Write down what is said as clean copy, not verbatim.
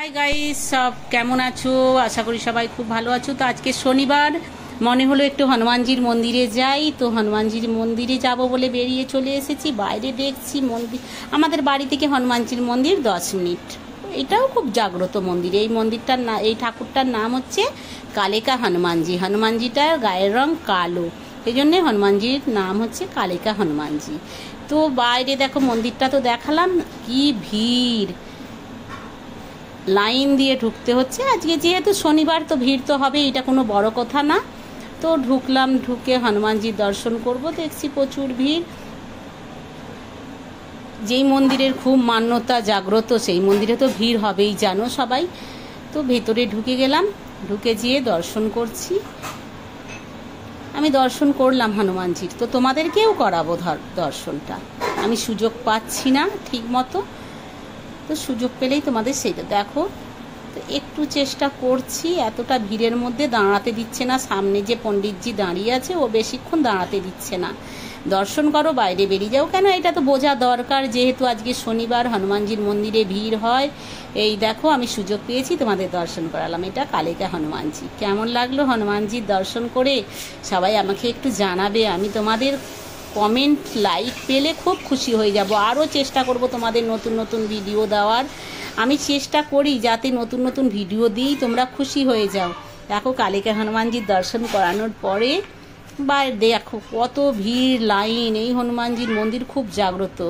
Hi guys, সব কেমন আছো? আশা করি সবাই খুব ভালো আছো। তো আজকে শনিবার, মনে হলো একটু হনুমানজির মন্দিরে যাই। তো হনুমানজির মন্দিরে যাব বলে বেরিয়ে চলে এসেছি। বাইরে দেখছি মন্দির, আমাদের বাড়ি থেকে হনুমানজির মন্দির 10 মিনিট। এটাও খুব জাগ্রত মন্দির। এই মন্দিরটার না, এই ঠাকুরটার নাম হচ্ছে কালিকা হনুমানজি। হনুমানজিটার গায়ের রং কালো, এই জন্যে হনুমানজির নাম হচ্ছে কালিকা হনুমানজি। তো বাইরে দেখো, মন্দিরটা তো দেখালাম, কি ভিড়, লাইন দিয়ে ঢুকতে হচ্ছে। আজকে যেহেতু শনিবার, তো ভিড় তো হবে, এটা কোনো বড় কথা না। তো ঢুকলাম, ঢুকে হনুমানজির দর্শন করব। দেখছি প্রচুর ভিড়। যেই মন্দিরের খুব মান্যতা জাগ্রত, সেই মন্দিরে তো ভিড় হবেই, জানো সবাই। তো ভেতরে ঢুকে গেলাম, ঢুকে যেয়ে দর্শন করছি। আমি দর্শন করলাম হনুমানজির, তো তোমাদেরকেও করাবো দর্শনটা। আমি সুযোগ পাচ্ছি না ঠিক মতো, তো সুযোগ পেলেই তোমাদের সেইটা দেখো। তো একটু চেষ্টা করছি, এতটা ভিড়ের মধ্যে দাঁড়াতে দিচ্ছে না। সামনে যে পণ্ডিতজি দাঁড়িয়ে আছে, ও বেশিক্ষণ দাঁড়াতে দিচ্ছে না। দর্শন করো, বাইরে বেরিয়ে যাও। কেন, এটা তো বোঝা দরকার, যেহেতু আজকে শনিবার হনুমানজির মন্দিরে ভিড় হয়। এই দেখো, আমি সুযোগ পেয়েছি, তোমাদের দর্শন করালাম। এটা কালিকা হনুমানজি। কেমন লাগলো হনুমানজির দর্শন করে? সবাই আমাকে একটু জানাবে। আমি তোমাদের কমেন্ট, লাইক পেলে খুব খুশি হয়ে যাব। আরও চেষ্টা করব তোমাদের নতুন নতুন ভিডিও দেওয়ার। আমি চেষ্টা করি যাতে নতুন নতুন ভিডিও দিই, তোমরা খুশি হয়ে যাও। দেখো, কালিকা হনুমানজির দর্শন করানোর পরে বা দেখো কত ভিড়, লাইন। এই হনুমানজির মন্দির খুব জাগ্রত।